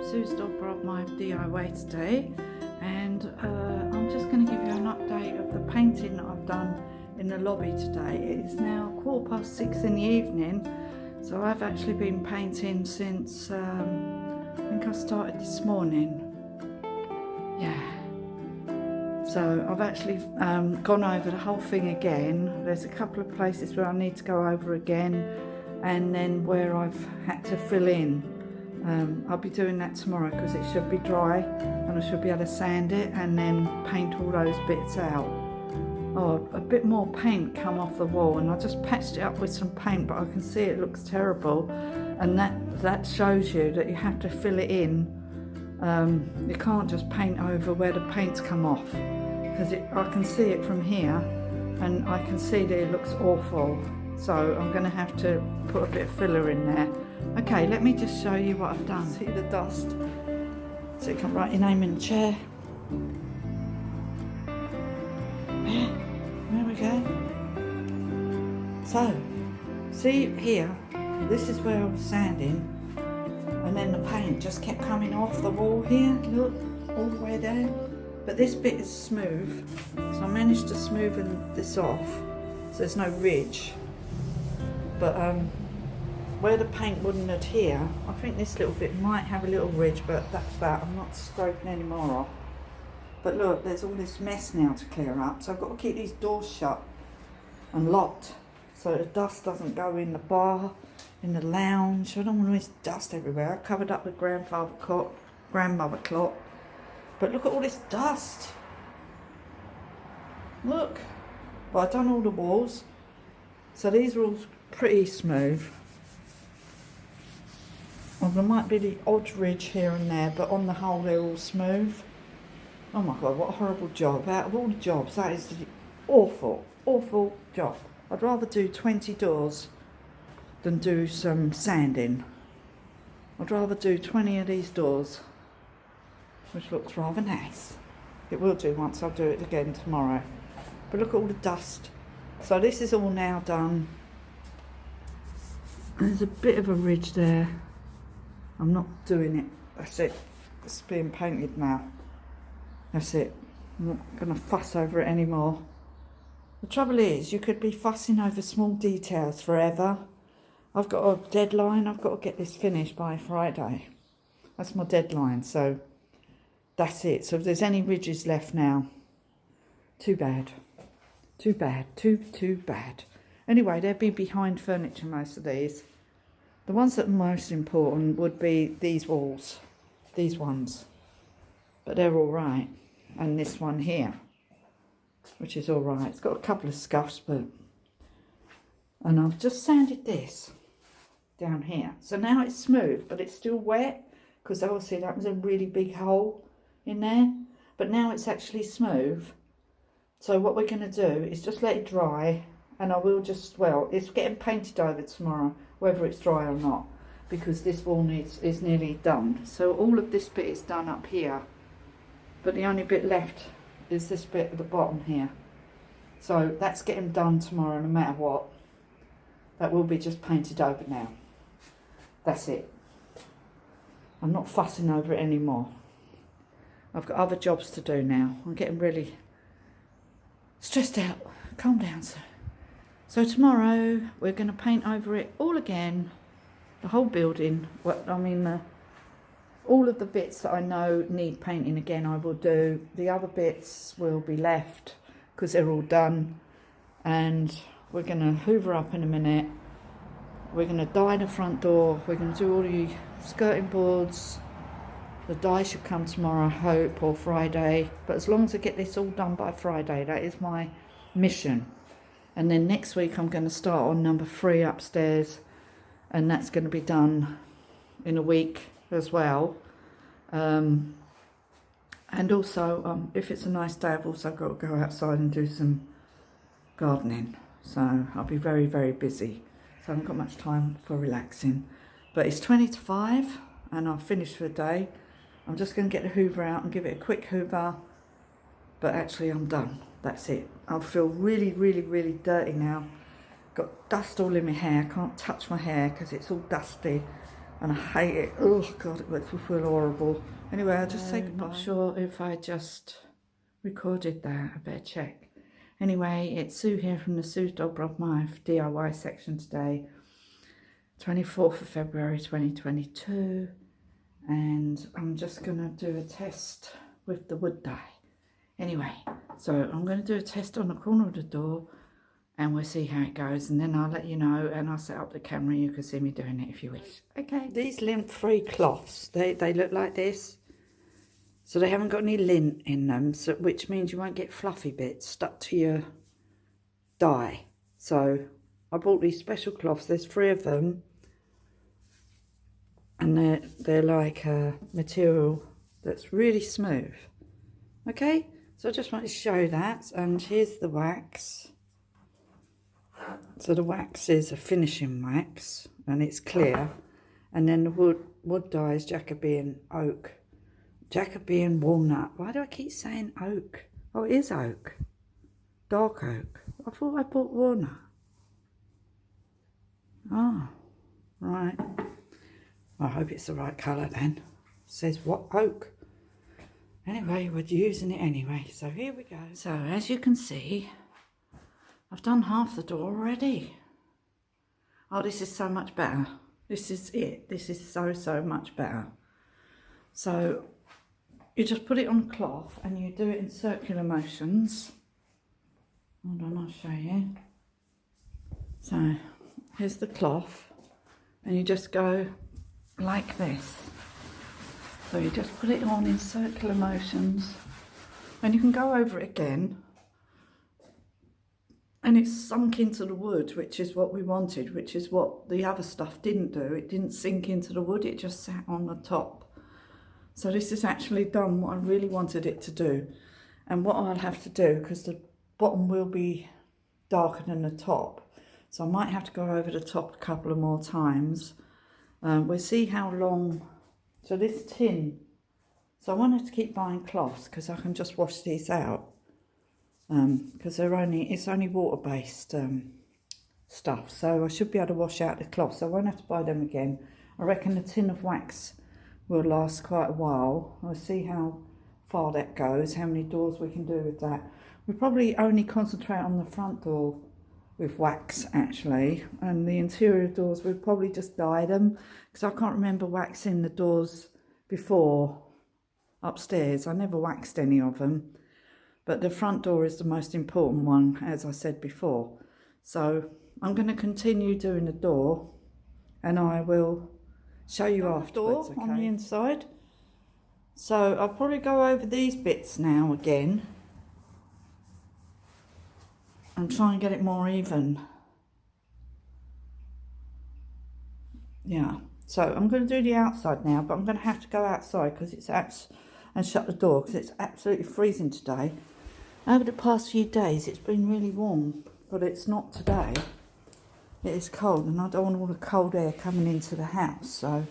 Sue's Dolbrodmaeth DIY today, and I'm just going to give you an update of the painting that I've done in the lobby today. It is now 6:15 in the evening, so I've actually been painting since I think I started this morning. Yeah. So I've actually gone over the whole thing again. There's a couple of places where I need to go over again, and then where I've had to fill in. I'll be doing that tomorrow because it should be dry and I should be able to sand it and then paint all those bits out. Oh, a bit more paint come off the wall, and I just patched it up with some paint, but I can see it looks terrible, and that shows you that you have to fill it in. You can't just paint over where the paint's come off, because I can see it from here and I can see that it looks awful. So I'm going to have to put a bit of filler in there. Okay, let me just show you what I've done. See the dust? So you can write your name in the chair. There we go. So, see here, this is where I was sanding, and then the paint just kept coming off the wall here, look, all the way there. But this bit is smooth, so I managed to smoothen this off, so there's no ridge. But where the paint wouldn't adhere, I think this little bit might have a little ridge, but that's that. I'm not scraping any more off. But look, there's all this mess now to clear up, so I've got to keep these doors shut and locked so the dust doesn't go in the bar, in the lounge. I don't want all this dust everywhere. I covered up with grandmother cloth. But look at all this dust. Look. But I've done all the walls, so these are all pretty smooth. Well, there might be the odd ridge here and there, but on the whole they're all smooth. Oh my god, what a horrible job. Out of all the jobs, that is the awful, awful job. I'd rather do 20 doors than do some sanding. I'd rather do 20 of these doors, which looks rather nice. It will do once I'll do it again tomorrow. But look at all the dust. So this is all now done. There's a bit of a ridge there. I'm not doing it. That's it. It's being painted now. That's it. I'm not going to fuss over it anymore. The trouble is, you could be fussing over small details forever. I've got a deadline. I've got to get this finished by Friday. That's my deadline. So that's it. So if there's any ridges left now, too bad. Too bad. Too bad. Anyway, they'll be behind furniture, most of these. The ones that are most important would be these walls, these ones, but they're all right. And this one here, which is all right. It's got a couple of scuffs, but, and I've just sanded this down here. So now it's smooth, but it's still wet, because obviously that was a really big hole in there, but now it's actually smooth. So what we're going to do is just let it dry, and I will just, well, it's getting painted over tomorrow, whether it's dry or not, because this wall is nearly done. So all of this bit is done up here, but the only bit left is this bit at the bottom here. So that's getting done tomorrow no matter what. That will be just painted over now. That's it. I'm not fussing over it anymore. I've got other jobs to do now. I'm getting really stressed out. Calm down, sir. So tomorrow we're going to paint over it all again, the whole building. All of the bits that I know need painting again I will do. The other bits will be left because they're all done, and we're going to hoover up in a minute. We're going to dye the front door. We're going to do all the skirting boards. The dye should come tomorrow, I hope, or Friday. But as long as I get this all done by Friday, that is my mission. And then next week I'm going to start on number 3 upstairs, and that's going to be done in a week as well. And also, if it's a nice day, I've also got to go outside and do some gardening. So I'll be very, very busy. So I haven't got much time for relaxing. But it's 20 to 5 and I've finished for the day. I'm just going to get the hoover out and give it a quick hoover. But actually I'm done. That's it. I feel really, really, really dirty now. Got dust all in my hair. Can't touch my hair because it's all dusty. and I hate it. Oh God, it makes me feel horrible. Anyway, I'll just say goodbye. Not sure if I just recorded that. I better check. Anyway, it's Sue here from the Sue's Dolbrodmaeth DIY section today, 24th of February 2022, and I'm just going to do a test with the wood dye. Anyway, so I'm going to do a test on the corner of the door and we'll see how it goes, and then I'll let you know, and I'll set up the camera. You can see me doing it if you wish. Okay. These lint-free cloths, they look like this. So they haven't got any lint in them, so, which means you won't get fluffy bits stuck to your dye. So I bought these special cloths. There's 3 of them, and they're like a material that's really smooth. Okay, so I just wanted to show that, and here's the wax. So the wax is a finishing wax, and it's clear, and then the wood dye is Jacobean oak. Jacobean walnut. Why do I keep saying oak? Oh, it is oak. Dark oak. I thought I bought walnut. Oh, right. I hope it's the right colour then. It says what oak? Anyway, we're using it anyway. So here we go. So as you can see, I've done half the door already. Oh, this is so much better. This is it. This is so much better. So you just put it on cloth and you do it in circular motions. Hold on, I'll show you. So here's the cloth, and you just go like this. So you just put it on in circular motions, and you can go over it again, and it's sunk into the wood, which is what we wanted, which is what the other stuff didn't do. It didn't sink into the wood, it just sat on the top. So this has actually done what I really wanted it to do. And what I'll have to do, because the bottom will be darker than the top, so I might have to go over the top a couple of more times. We'll see how long. So this tin, so I wanted to keep buying cloths because I can just wash these out. Because it's only water-based stuff, so I should be able to wash out the cloth, so I won't have to buy them again. I reckon the tin of wax will last quite a while. I'll see how far that goes, how many doors we can do with that. We probably only concentrate on the front door with wax actually, and the interior doors we'll probably just dye them, because I can't remember waxing the doors before upstairs. I never waxed any of them, but the front door is the most important one, as I said before. So I'm going to continue doing the door, and I will show you afterwards, okay? On the inside. So I'll probably go over these bits now again and try and get it more even. Yeah, so I'm going to do the outside now, but I'm going to have to go outside because it's and shut the door because it's absolutely freezing today. Over the past few days it's been really warm, but it's not today. It is cold, and I don't want all the cold air coming into the house, so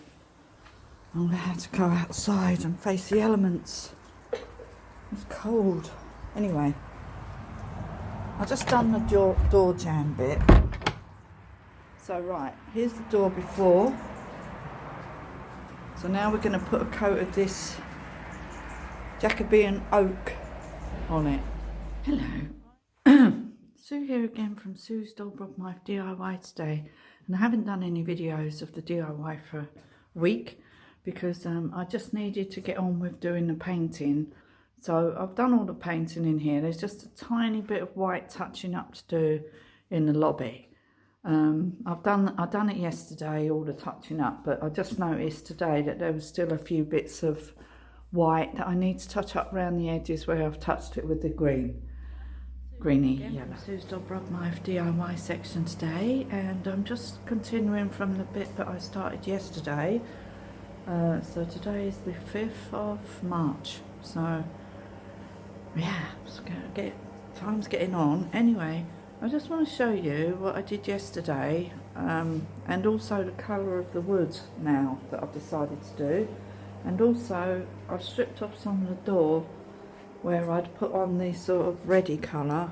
I'm going to have to go outside and face the elements. It's cold. Anyway, I've just done the door jamb bit. So right, here's the door before. So now we're going to put a coat of this Jacobean oak on it. Hello. Sue here again from Sue's Dolbrodmaeth DIY today, and I haven't done any videos of the DIY for a week because I just needed to get on with doing the painting. So I've done all the painting in here. There's just a tiny bit of white touching up to do in the lobby. I've done it yesterday, all the touching up, but I just noticed today that there was still a few bits of white that I need to touch up around the edges where I've touched it with the greeny yellow. Sue's Dolbrodmaeth DIY section today, and I'm just continuing from the bit that I started yesterday. So today is the 5th of March, so yeah, time's getting on. Anyway, I just want to show you what I did yesterday, and also the colour of the wood now that I've decided to do. And also I've stripped off some of the door where I'd put on this sort of reddy colour,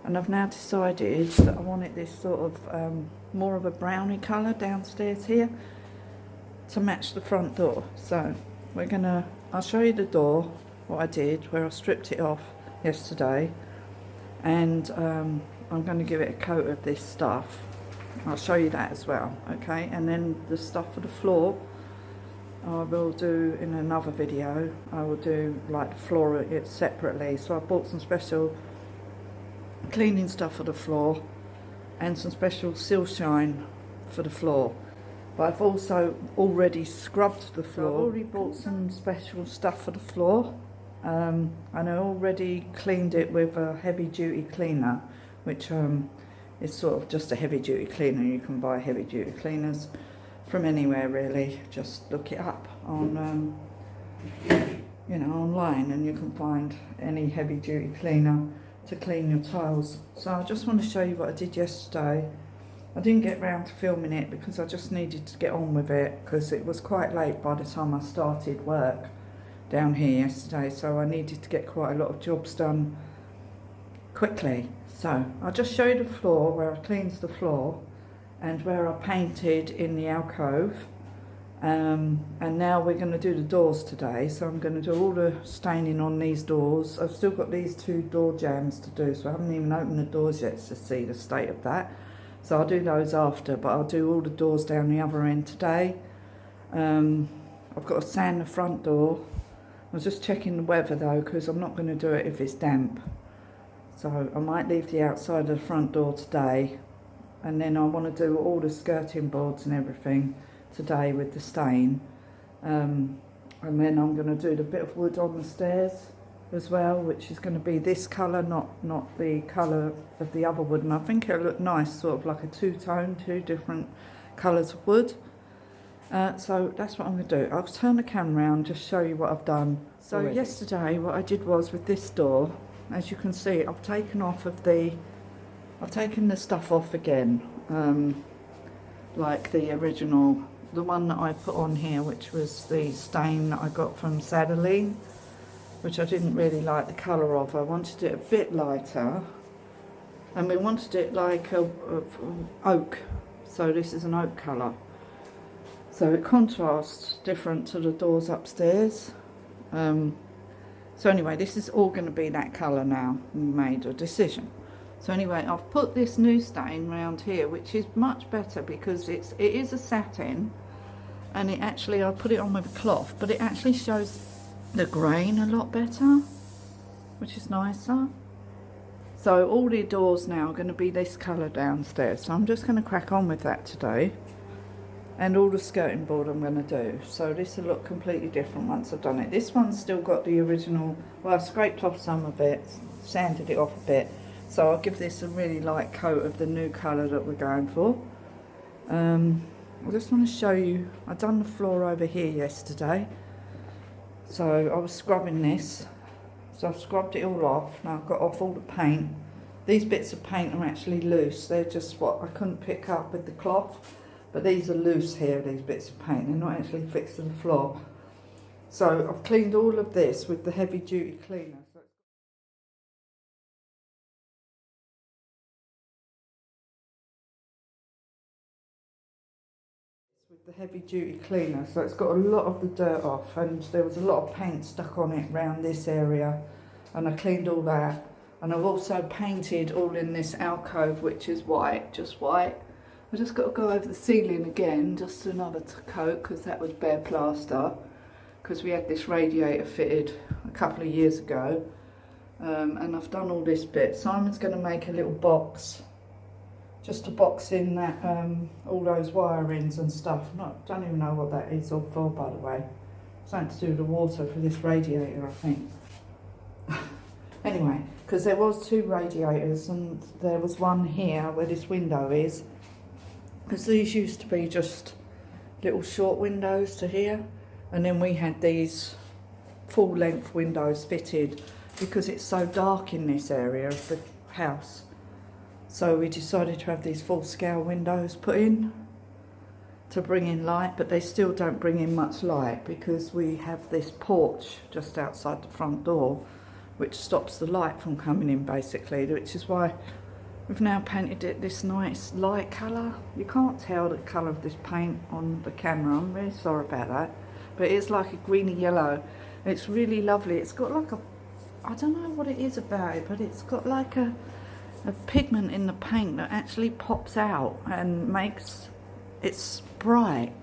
and I've now decided that I wanted this sort of more of a browny colour downstairs here. to match the front door. So I'll show you the door, what I did, where I stripped it off yesterday, and I'm going to give it a coat of this stuff. I'll show you that as well, okay? And then the stuff for the floor I will do in another video. I will do like the floor it separately. So I bought some special cleaning stuff for the floor and some special seal shine for the floor. But I've also already scrubbed the floor. I've already bought some special stuff for the floor, and I already cleaned it with a heavy duty cleaner, which is sort of just a heavy duty cleaner. You can buy heavy duty cleaners from anywhere really. Just look it up on online, and you can find any heavy duty cleaner to clean your tiles. So I just want to show you what I did yesterday. I didn't get round to filming it because I just needed to get on with it, because it was quite late by the time I started work down here yesterday, so I needed to get quite a lot of jobs done quickly. So I'll just show you the floor, where I cleaned the floor and where I painted in the alcove, and now we're going to do the doors today. So I'm going to do all the staining on these doors. I've still got these 2 door jambs to do, so I haven't even opened the doors yet to see the state of that. So I'll do those after, but I'll do all the doors down the other end today. I've got to sand the front door. I was just checking the weather though, because I'm not going to do it if it's damp. So I might leave the outside of the front door today, and then I want to do all the skirting boards and everything today with the stain. And then I'm going to do the bit of wood on the stairs as well, which is going to be this colour, not the colour of the other wood, and I think it'll look nice, sort of like a two-tone, 2 different colours of wood. So that's what I'm going to do. I'll turn the camera around, just show you what I've done. So already. Yesterday what I did was, with this door, as you can see, I've taken the stuff off again, like the original, the one that I put on here, which was the stain that I got from Sadaline, which I didn't really like the colour of. I wanted it a bit lighter, and we wanted it like a oak, so this is an oak colour, so it contrasts different to the doors upstairs. So anyway, this is all going to be that colour now. We made a decision. So anyway, I've put this new stain round here, which is much better because it is a satin, and it actually, I put it on with a cloth, but it actually shows the grain a lot better, which is nicer. So all the doors now are going to be this colour downstairs, so I'm just going to crack on with that today, and all the skirting board I'm going to do. So this will look completely different once I've done it. This one's still got the original, well, I scraped off some of it, sanded it off a bit, so I'll give this a really light coat of the new colour that we're going for. I just want to show you, I've done the floor over here yesterday. So I was scrubbing this, so I've scrubbed it all off. Now I've got off all the paint. These bits of paint are actually loose. They're just what I couldn't pick up with the cloth, but these are loose here, these bits of paint. They're not actually fixed to the floor. So I've cleaned all of this with the heavy duty cleaner. With the heavy duty cleaner, so it's got a lot of the dirt off, and there was a lot of paint stuck on it around this area, and I cleaned all that. And I've also painted all in this alcove, which is white, just white. I just got to go over the ceiling again, just another coat, because that was bare plaster, because we had this radiator fitted a couple of years ago. And I've done all this bit. Simon's going to make a little box, just to box in that all those wirings and stuff. Don't even know what that is all for, by the way. Something to do with the water for this radiator, I think. Anyway, because there was 2 radiators, and there was one here where this window is, because these used to be just little short windows to here, and then we had these full length windows fitted because it's so dark in this area of the house. So we decided to have these full scale windows put in to bring in light, but they still don't bring in much light because we have this porch just outside the front door which stops the light from coming in basically, which is why We've now painted it this nice light colour. You can't tell the colour of this paint on the camera, I'm really sorry about that. But it's like a greeny yellow. It's really lovely. It's got like a, I don't know what it is about it, but it's got like a pigment in the paint that actually pops out and makes it bright.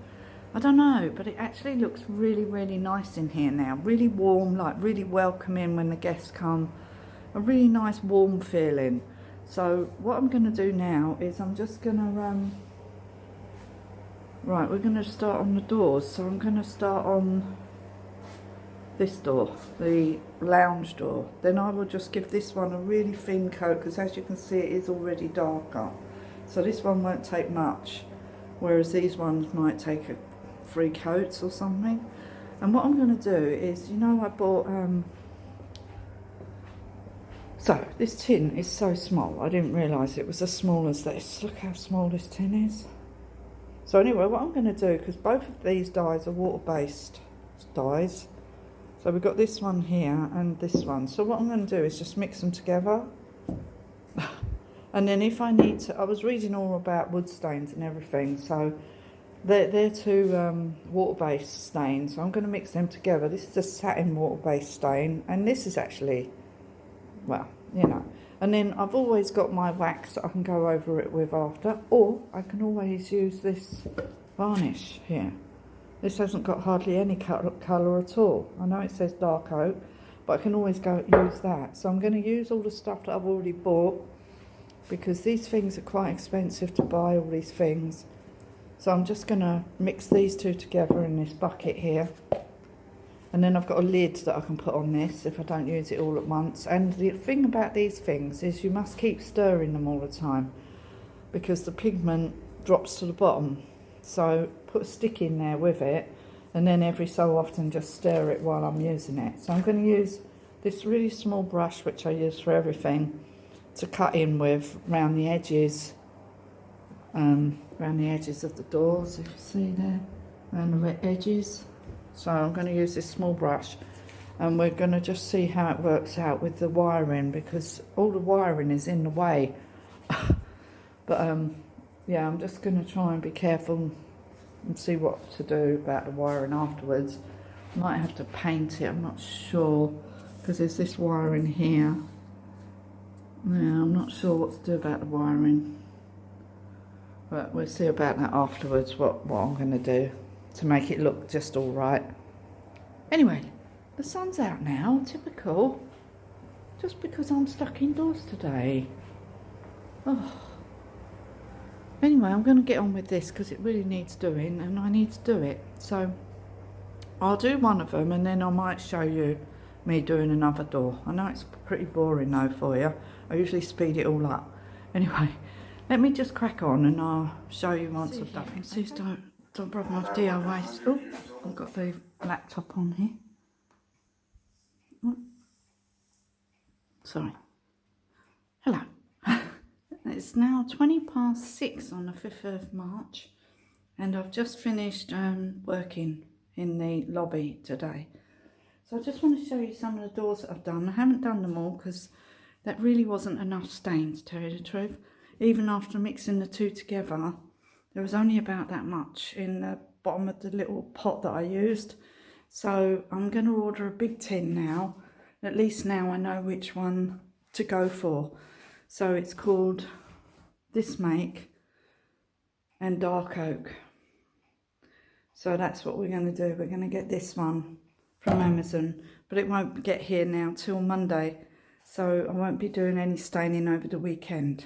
I don't know, but it actually looks really, really nice in here now. Really warm, like really welcoming when the guests come. A really nice warm feeling. So what I'm going to do now is I'm just going to, right, we're going to start on the doors. So I'm going to start on this door, the lounge door. Then I will just give this one a really thin coat, because as you can see it is already darker. So this one won't take much, whereas these ones might take 3 coats or something. And what I'm going to do is, you know, I bought, so this tin is so small, I didn't realise it was as small as this. Look how small this tin is. So anyway, what I'm going to do, because both of these dyes are water-based dyes, so we've got this one here and this one. So what I'm going to do is just mix them together. And then if I need to, I was reading all about wood stains and everything, so they're 2 water-based stains. So I'm going to mix them together. This is a satin water-based stain, and this is actually, well, you know. And then I've always got my wax that I can go over it with after, or I can always use this varnish here. This hasn't got hardly any colour at all. I know it says dark oak, but I can always use that. So I'm going to use all the stuff that I've already bought, because these things are quite expensive to buy, all these things. So I'm just going to mix these 2 together in this bucket here. And then I've got a lid that I can put on this if I don't use it all at once. And the thing about these things is you must keep stirring them all the time, because the pigment drops to the bottom. So put a stick in there with it, and then every so often just stir it while I'm using it. So I'm going to use this really small brush, which I use for everything, to cut in with around the edges, of the doors, if you see there, around the edges. So I'm going to use this small brush, and we're going to just see how it works out with the wiring, because all the wiring is in the way. But yeah, I'm just going to try and be careful and see what to do about the wiring afterwards. Might have to paint it, I'm not sure, because there's this wiring here. Yeah, I'm not sure what to do about the wiring, but we'll see about that afterwards, what I'm going to do to make it look just all right. Anyway, the sun's out now, typical, just because I'm stuck indoors today. Oh. Anyway, I'm going to get on with this because it really needs doing, and I need to do it. So I'll do one of them, and then I might show you me doing another door. I know it's pretty boring though for you. I usually speed it all up. Anyway, let me just crack on and I'll show you once I've done it. See, Dolbrodmaeth DIY. Oh, I've got the laptop on here. Oh. Sorry. Hello. It's now 6:20 on the 5th of March, and I've just finished working in the lobby today. So I just want to show you some of the doors that I've done. I haven't done them all because that really wasn't enough stain, to tell you the truth. Even after mixing the 2 together, there was only about that much in the bottom of the little pot that I used. So I'm going to order a big tin now. At least now I know which one to go for. So it's called this make and dark oak. So that's what we're going to do. We're going to get this one from Amazon, but it won't get here now till Monday. So I won't be doing any staining over the weekend.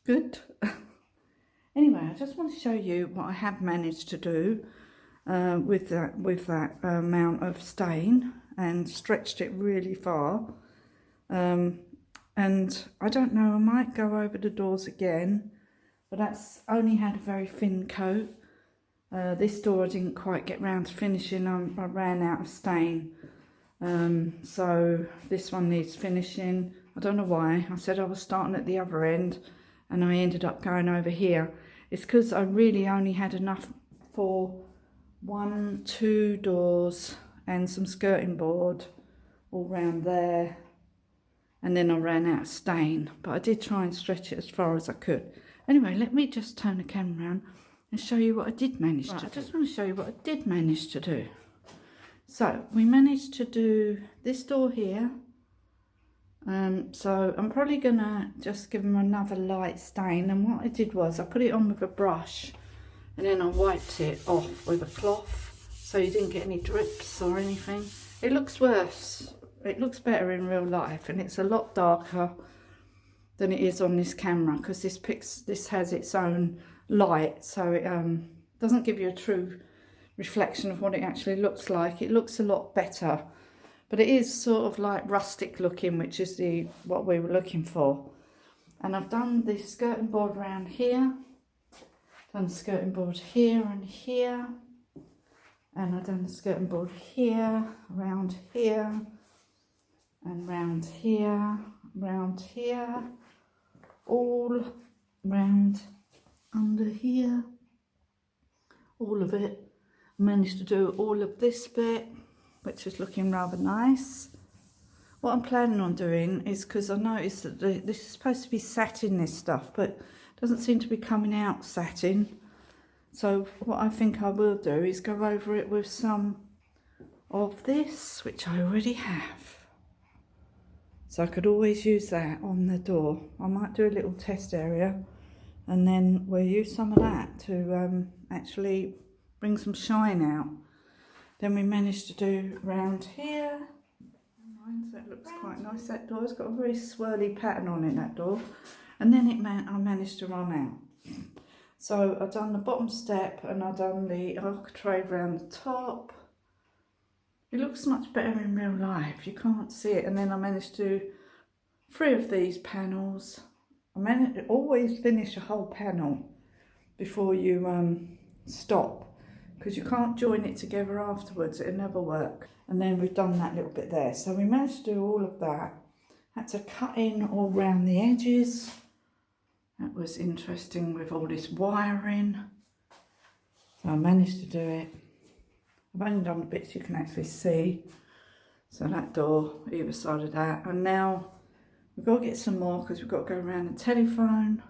Good. Anyway, I just want to show you what I have managed to do with that amount of stain, and stretched it really far. And I don't know, I might go over the doors again, but that's only had a very thin coat. This door I didn't quite get round to finishing. I ran out of stain. So this one needs finishing. I don't know why. I said I was starting at the other end and I ended up going over here. It's because I really only had enough for 1, 2 doors and some skirting board all round there. and then I ran out of stain, but I did try and stretch it as far as I could. Anyway, let me just turn the camera around and show you what I did manage to do. I just want to show you what I did manage to do. So we managed to do this door here. So I'm probably gonna just give them another light stain, and what I did was I put it on with a brush and then I wiped it off with a cloth so you didn't get any drips or anything. It looks worse, it looks better in real life, and it's a lot darker than it is on this camera because this has its own light, so it doesn't give you a true reflection of what it actually looks like. It looks a lot better. But it is sort of like rustic looking, which is what we were looking for. And I've done the skirting board around here, done the skirting board here and here, and I've done the skirting board here, around here, and round here, round here, all round under here, all of it. I managed to do all of this bit, which is looking rather nice. What I'm planning on doing is, because I noticed that this is supposed to be satin, this stuff, but it doesn't seem to be coming out satin. So what I think I will do is go over it with some of this, which I already have. So I could always use that on the door. I might do a little test area, and then we'll use some of that to actually bring some shine out. Then we managed to do round here. That looks quite nice. That door's got a very swirly pattern on it, that door. And then I managed to run out. So I've done the bottom step and I've done the architrave round the top. It looks much better in real life. You can't see it. And then I managed to do 3 of these panels. I managed to always finish a whole panel before you stop, because you can't join it together afterwards, it'll never work. And then we've done that little bit there. So we managed to do all of that. Had to cut in all round the edges. That was interesting with all this wiring. So I managed to do it. I've only done the bits you can actually see. So that door, either side of that. And now we've got to get some more because we've got to go around the telephone.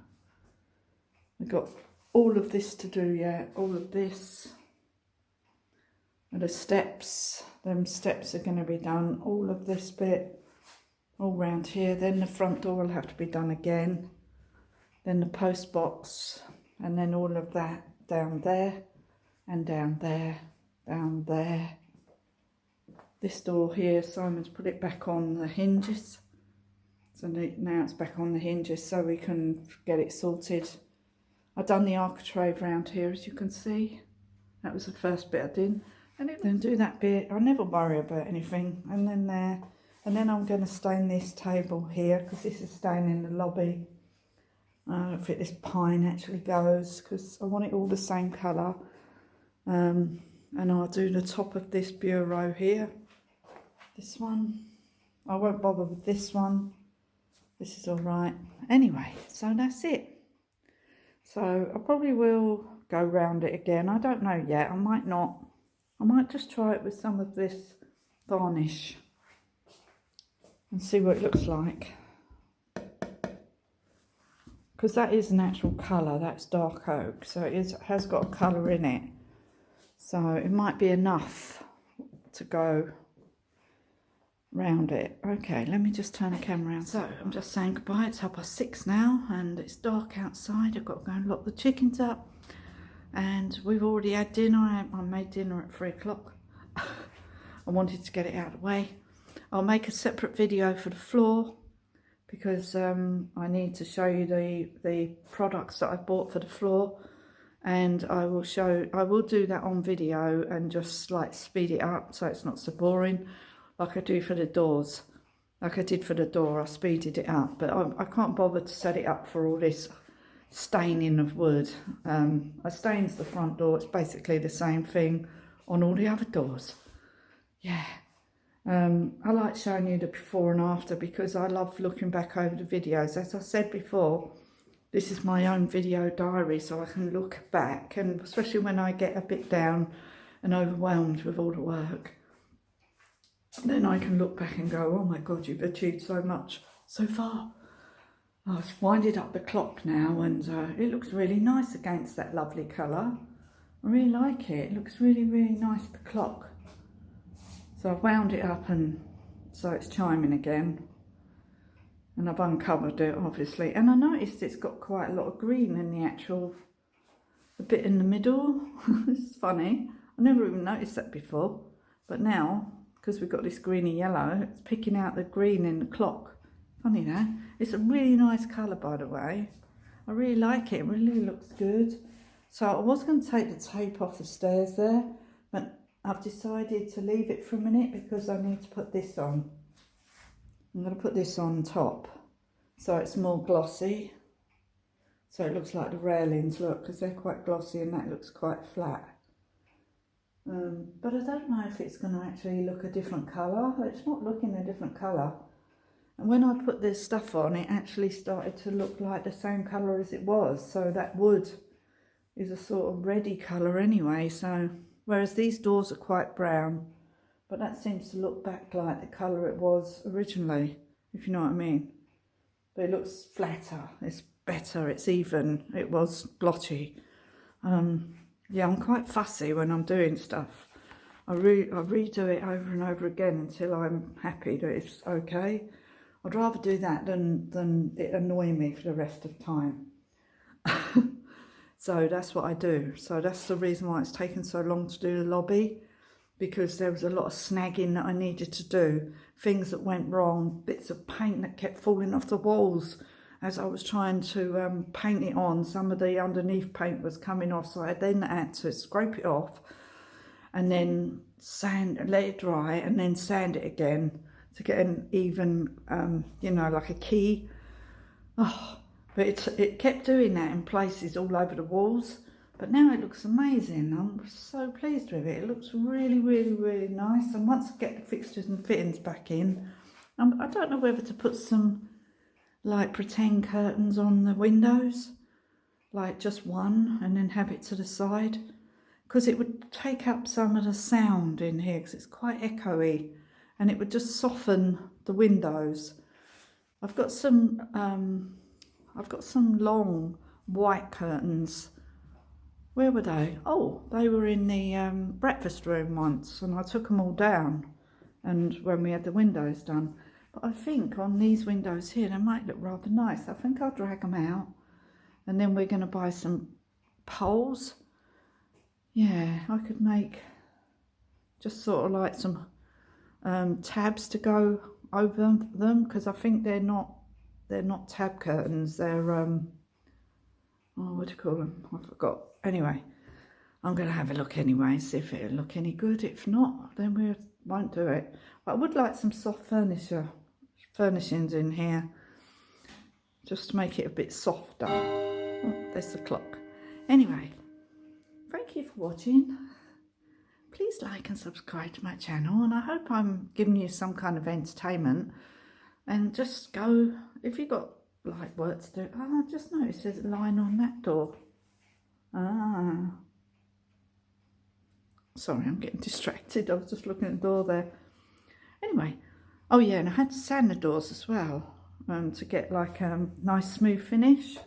We've got all of this to do yet, all of this. And the steps, them steps are going to be done, all of this bit, all round here. Then the front door will have to be done again. Then the post box, and then all of that down there, and down there, down there. This door here, Simon's put it back on the hinges. So now it's back on the hinges so we can get it sorted. I've done the architrave round here, as you can see. That was the first bit I did. And then do that bit. I never worry about anything. And then there. And then I'm going to stain this table here, because this is staying in the lobby. I don't think this pine actually goes, because I want it all the same colour. And I'll do the top of this bureau here. This one. I won't bother with this one. This is all right. Anyway, so that's it. So I probably will go round it again. I don't know yet. I might not. I might just try it with some of this varnish and see what it looks like. Because that is an actual colour. That's dark oak. So it has got a colour in it. So it might be enough to go round it. Okay, let me just turn the camera around. So I'm just saying goodbye. It's 6:30 now and it's dark outside. I've got to go and lock the chickens up. And we've already had dinner. I made dinner at 3 o'clock. I wanted to get it out of the way. I'll make a separate video for the floor because I need to show you the products that I bought for the floor, and I will do that on video and just like speed it up so it's not so boring like I do for the doors. Like I did for the door, I speeded it up, but I can't bother to set it up for all this staining of wood. I stains the front door. It's basically the same thing on all the other doors. Yeah. I like showing you the before and after because I love looking back over the videos. As I said before, this is my own video diary, so I can look back, and especially when I get a bit down and overwhelmed with all the work, then I can look back and go, oh my God, you've achieved so much so far. I've winded up the clock now, and it looks really nice against that lovely colour. I really like it. It looks really, really nice, the clock. So I've wound it up, and so it's chiming again. And I've uncovered it, obviously. And I noticed it's got quite a lot of green in the bit in the middle. It's funny. I never even noticed that before. But now, because we've got this greeny yellow, it's picking out the green in the clock. Funny that. It's a really nice colour, by the way. I really like it. It really looks good. So I was going to take the tape off the stairs there, but I've decided to leave it for a minute because I need to put this on. I'm going to put this on top so it's more glossy. So it looks like the railings, look, because they're quite glossy and that looks quite flat. But I don't know if it's going to actually look a different colour. It's not looking a different colour. And when I put this stuff on, it actually started to look like the same colour as it was. So that wood is a sort of reddy colour anyway. So whereas these doors are quite brown, but that seems to look back like the colour it was originally, if you know what I mean. But it looks flatter, it's better, it's even. It was blotchy. Yeah, I'm quite fussy when I'm doing stuff. I redo it over and over again until I'm happy that it's okay. I'd rather do that than it annoy me for the rest of the time. So that's what I do. So that's the reason why it's taken so long to do the lobby, because there was a lot of snagging that I needed to do, things that went wrong, bits of paint that kept falling off the walls as I was trying to paint it on. Some of the underneath paint was coming off, so I then had to scrape it off and then let it dry and then sand it again to get an even, you know, like a key. Oh, but it kept doing that in places all over the walls. But now it looks amazing. I'm so pleased with it. It looks really, really, really nice. And once I get the fixtures and fittings back in, I don't know whether to put some like pretend curtains on the windows, like just one, and then have it to the side, because it would take up some of the sound in here because it's quite echoey, and it would just soften the windows. I've got some long white curtains. Where were they? Oh, they were in the breakfast room once, and I took them all down, and when we had the windows done. But I think on these windows here, they might look rather nice. I think I'll drag them out, and then we're going to buy some poles. Yeah, I could make just sort of like some tabs to go over them, because I think they're not tab curtains. They're oh, what do you call them? I forgot. Anyway, I'm going to have a look anyway, see if it'll look any good. If not, then we won't do it. But I would like some soft furnishings in here, just to make it a bit softer. Oh, there's the clock. Anyway, thank you for watching. Please like and subscribe to my channel, and I hope I'm giving you some kind of entertainment. And just go, if you've got like work to do. Oh, I just noticed there's a line on that door. Ah, sorry, I'm getting distracted. I was just looking at the door there. Anyway, oh yeah, and I had to sand the doors as well, to get like a nice smooth finish,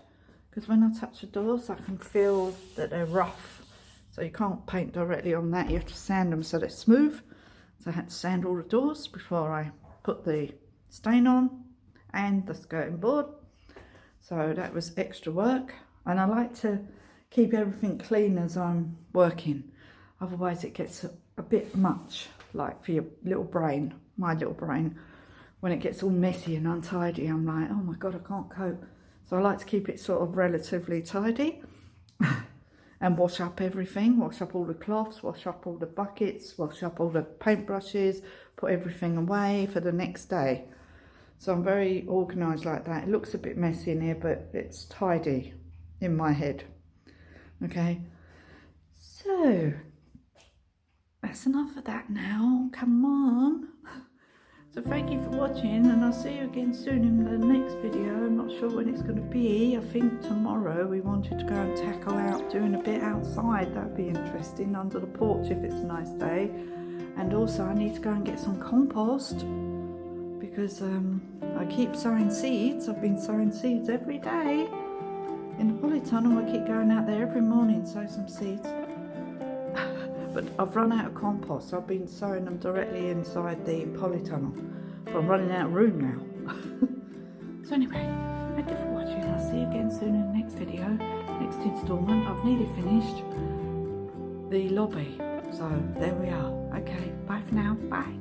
because when I touch the doors I can feel that they're rough, so you can't paint directly on that. You have to sand them so they're smooth. So I had to sand all the doors before I put the stain on and the skirting board. So that was extra work, and I like to keep everything clean as I'm working, otherwise it gets a bit much, like for your little brain, my little brain. When it gets all messy and untidy, I'm like, oh my god, I can't cope. So I like to keep it sort of relatively tidy and wash up everything, wash up all the cloths, wash up all the buckets, wash up all the paintbrushes, put everything away for the next day. So I'm very organised like that. It looks a bit messy in here, but it's tidy in my head. Okay, so that's enough of that now. Come on. So thank you for watching, and I'll see you again soon in the next video. I'm not sure when it's going to be. I think tomorrow. We wanted to go and tackle out doing a bit outside. That'd be interesting, under the porch if it's a nice day. And also I need to go and get some compost, because I I keep sowing seeds. I've been sowing seeds every day. In the polytunnel, I keep going out there every morning, sow some seeds. But I've run out of compost. I've been sowing them directly inside the polytunnel. But I'm running out of room now. So anyway, thank you for watching. I'll see you again soon in the next video, next instalment. I've nearly finished the lobby. So there we are. Okay, bye for now. Bye.